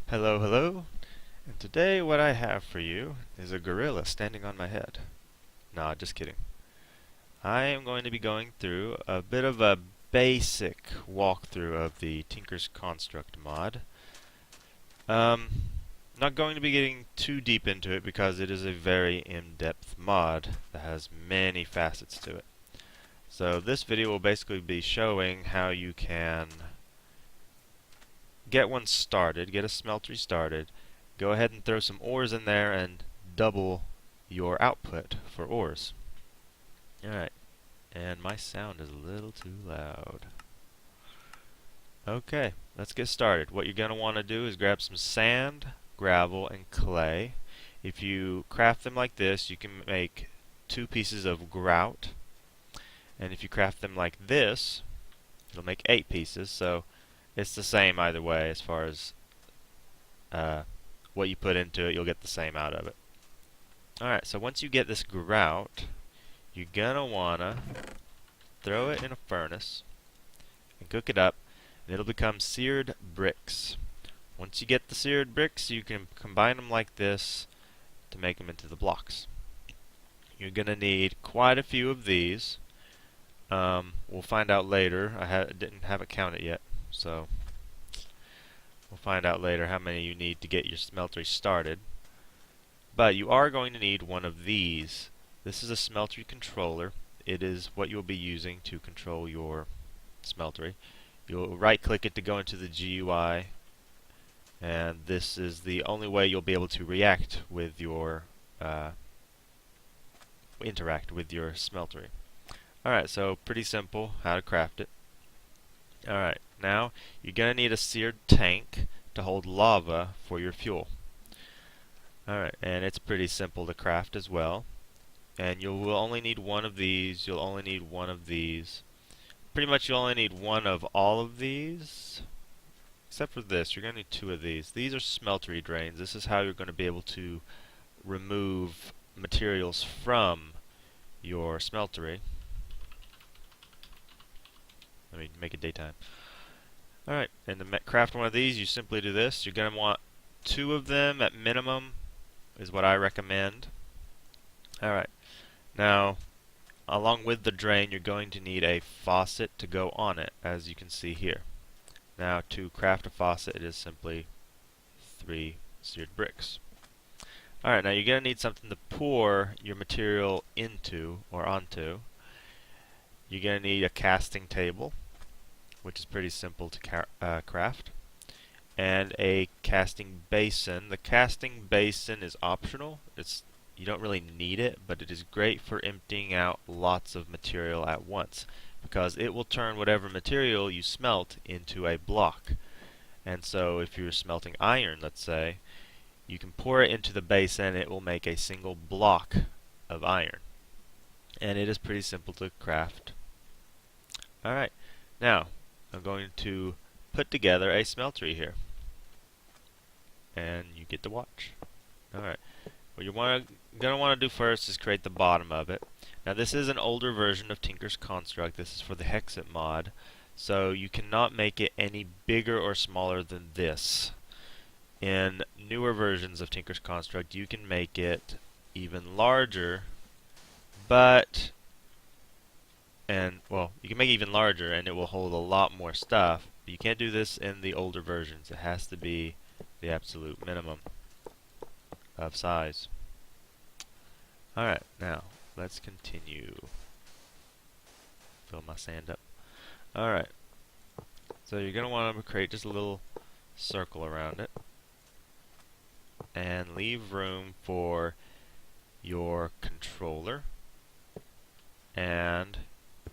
Hello, hello, and today what I have for you is a gorilla standing on my head. Nah, just kidding. I am going to be going through a bit of a basic walkthrough of the Tinker's Construct mod. Not going to be getting too deep into it because it is a very in-depth mod that has many facets to it. So this video will basically be showing how you can get one started, get a smeltery started, go ahead and throw some ores in there and double your output for ores. Alright, and my sound is a little too loud. Okay, let's get started. What you're going to want to do is grab some sand, gravel, and clay. If you craft them like this, you can make 2 pieces of grout. And if you craft them like this, it'll make 8 pieces, so it's the same either way as far as what you put into it, you'll get the same out of it. Alright, so once you get this grout, you're gonna wanna throw it in a furnace and cook it up, and it'll become seared bricks. Once you get the seared bricks, you can combine them like this to make them into the blocks. You're gonna need quite a few of these. We'll find out later. I didn't have it counted yet, so we'll find out later how many you need to get your smeltery started. But you are going to need one of these. This is a smeltery controller. It is what you'll be using to control your smeltery. You'll right click it to go into the GUI, and this is the only way you'll be able to react with your interact with your smeltery. Alright, so pretty simple how to craft it. Alright, now you're going to need a seared tank to hold lava for your fuel. Alright, and it's pretty simple to craft as well. And you will only need one of these, you'll only need one of these. Pretty much you'll only need one of all of these. Except for this, you're going to need 2 of these. These are smeltery drains. This is how you're going to be able to remove materials from your smeltery. Let me make it daytime. Alright, and to craft one of these, you simply do this. You're going to want 2 of them at minimum, is what I recommend. Alright, now, along with the drain, you're going to need a faucet to go on it, as you can see here. Now, to craft a faucet, it is simply 3 seared bricks. Alright, now you're going to need something to pour your material into, or onto. You're going to need a casting table, which is pretty simple to craft, and a casting basin. The casting basin is optional. You don't really need it, but it is great for emptying out lots of material at once, because it will turn whatever material you smelt into a block. And so if you're smelting iron, let's say, you can pour it into the basin and it will make a single block of iron. And it is pretty simple to craft. Alright, now I'm going to put together a smeltery here. And you get to watch. Alright, what you're going to want to do first is create the bottom of it. Now this is an older version of Tinker's Construct. This is for the Hexit mod. So you cannot make it any bigger or smaller than this. In newer versions of Tinker's Construct, you can make it even larger, you can make it even larger and it will hold a lot more stuff. But you can't do this in the older versions. It has to be the absolute minimum of size. Alright, now let's continue. Fill my sand up. Alright, so you're going to want to create just a little circle around it and leave room for your controller and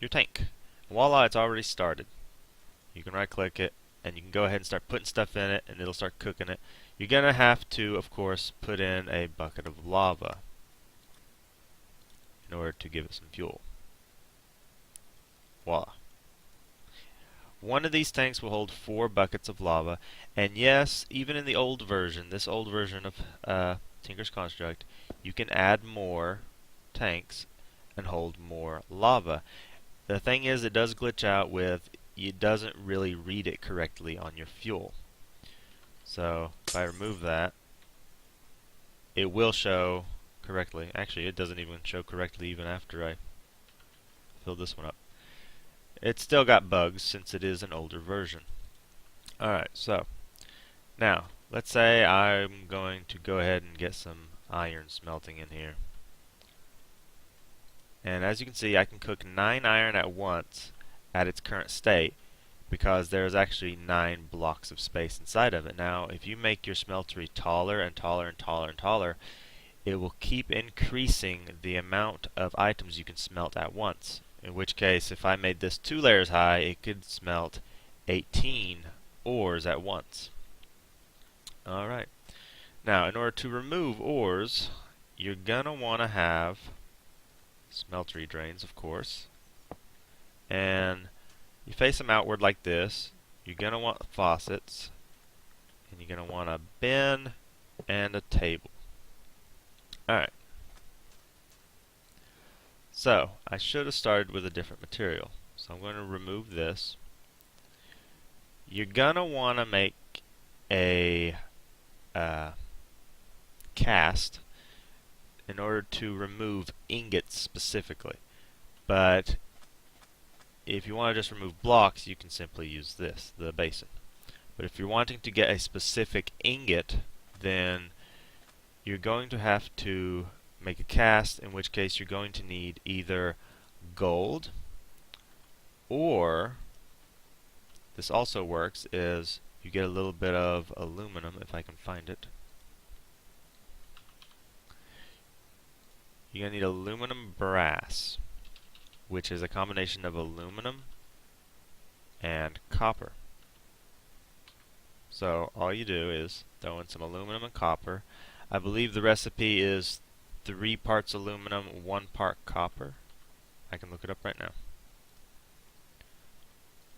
your tank. Voila, it's already started. You can right click it and you can go ahead and start putting stuff in it and it'll start cooking it. You're going to have to, of course, put in a bucket of lava in order to give it some fuel. Voila. One of these tanks will hold 4 buckets of lava, and yes, even in the old version, this old version of Tinker's Construct, you can add more tanks and hold more lava. The thing is, it does glitch out with, it doesn't really read it correctly on your fuel. So if I remove that, it will show correctly. Actually, it doesn't even show correctly even after I fill this one up. It's still got bugs since it is an older version. Alright, so now let's say I'm going to go ahead and get some iron smelting in here. And as you can see, I can cook 9 iron at once at its current state because there's actually 9 blocks of space inside of it. Now, if you make your smeltery taller and taller and taller and taller, it will keep increasing the amount of items you can smelt at once. In which case, if I made this 2 layers high, it could smelt 18 ores at once. Alright. Now, in order to remove ores, you're going to want to have smeltery drains, of course. And you face them outward like this. You're going to want faucets. And you're going to want a bin and a table. Alright. So, I should have started with a different material. So I'm going to remove this. You're going to want to make a cast in order to remove ingots specifically. But if you want to just remove blocks, you can simply use this, the basin. But if you're wanting to get a specific ingot, then you're going to have to make a cast, in which case you're going to need either gold, or this also works is you get a little bit of aluminum, if I can find it. You're going to need aluminum brass, which is a combination of aluminum and copper. So all you do is throw in some aluminum and copper. I believe the recipe is 3 parts aluminum, 1 part copper. I can look it up right now.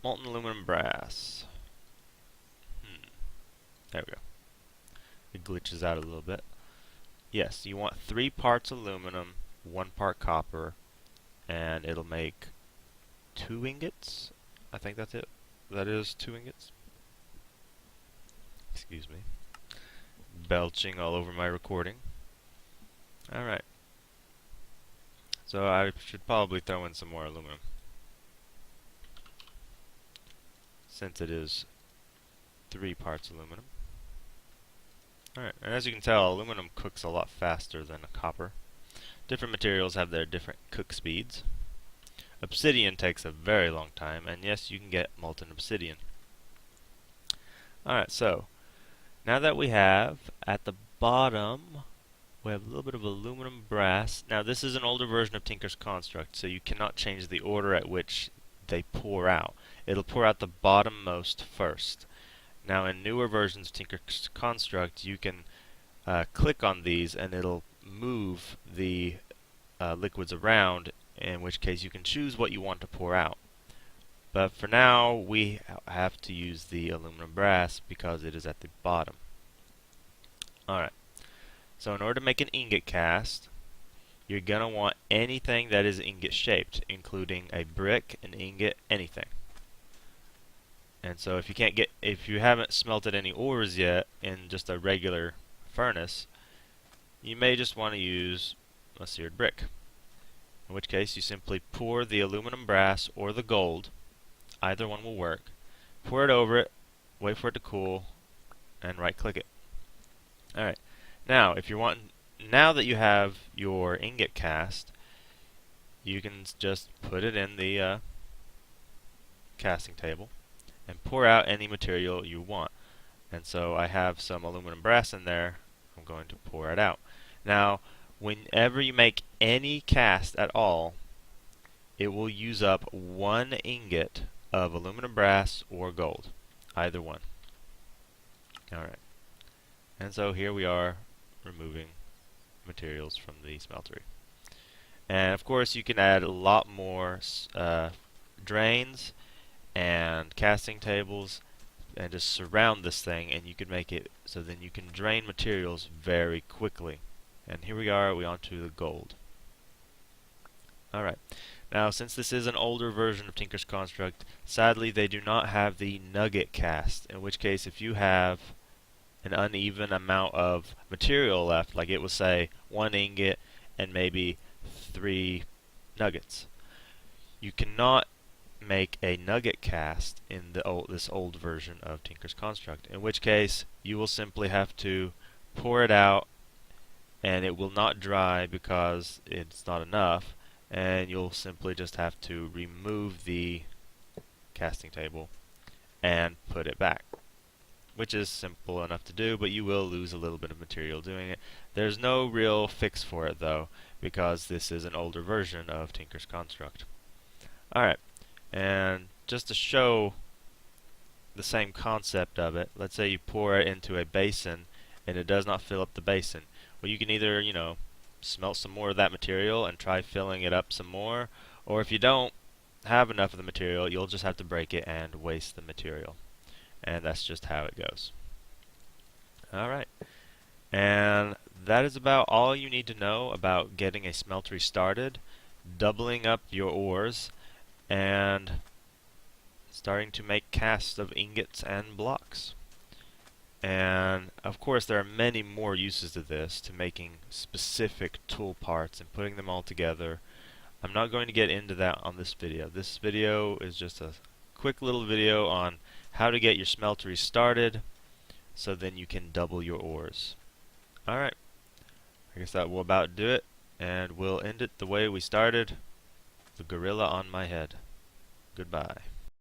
Molten aluminum brass. There we go. It glitches out a little bit. Yes, you want 3 parts aluminum, 1 part copper, and it'll make 2 ingots. I think that's it. That is 2 ingots. Excuse me. Belching all over my recording. Alright. So I should probably throw in some more aluminum, since it is 3 parts aluminum. Alright, and as you can tell, aluminum cooks a lot faster than copper. Different materials have their different cook speeds. Obsidian takes a very long time, and yes, you can get molten obsidian. Alright, so now that we have at the bottom, we have a little bit of aluminum brass. Now this is an older version of Tinker's Construct, so you cannot change the order at which they pour out. It'll pour out the bottommost first. Now in newer versions of Tinker's Construct, you can click on these and it'll move the liquids around, in which case you can choose what you want to pour out. But for now, we have to use the aluminum brass because it is at the bottom. Alright, so in order to make an ingot cast, you're going to want anything that is ingot shaped, including a brick, an ingot, anything. And so if you haven't smelted any ores yet in just a regular furnace, you may just want to use a seared brick. In which case you simply pour the aluminum brass or the gold, either one will work, pour it over it, wait for it to cool, and right click it. Alright, now now that you have your ingot cast, you can just put it in the casting table and pour out any material you want. And so I have some aluminum brass in there. I'm going to pour it out. Now, whenever you make any cast at all, it will use up 1 ingot of aluminum brass or gold, either one. Alright, and so here we are removing materials from the smeltery. And of course you can add a lot more drains and casting tables and just surround this thing, and you can make it so then you can drain materials very quickly. And here we are, we're on to the gold. Alright, now since this is an older version of Tinker's Construct, sadly they do not have the nugget cast, in which case if you have an uneven amount of material left, like it will say 1 ingot and maybe 3 nuggets. You cannot make a nugget cast in this old version of Tinker's Construct, in which case you will simply have to pour it out and it will not dry because it's not enough, and you'll simply just have to remove the casting table and put it back, which is simple enough to do, but you will lose a little bit of material doing it. There's no real fix for it though, because this is an older version of Tinker's Construct. Alright, and just to show the same concept of it, let's say you pour it into a basin and it does not fill up the basin. Well, you can either, smelt some more of that material and try filling it up some more, or if you don't have enough of the material, you'll just have to break it and waste the material. And that's just how it goes. Alright, and that is about all you need to know about getting a smeltery started, doubling up your ores, and starting to make casts of ingots and blocks. And of course there are many more uses to this, to making specific tool parts and putting them all together. I'm not going to get into that on this video. This video is just a quick little video on how to get your smeltery started so then you can double your ores. Alright, I guess that will about do it, and we'll end it the way we started, the gorilla on my head. Goodbye.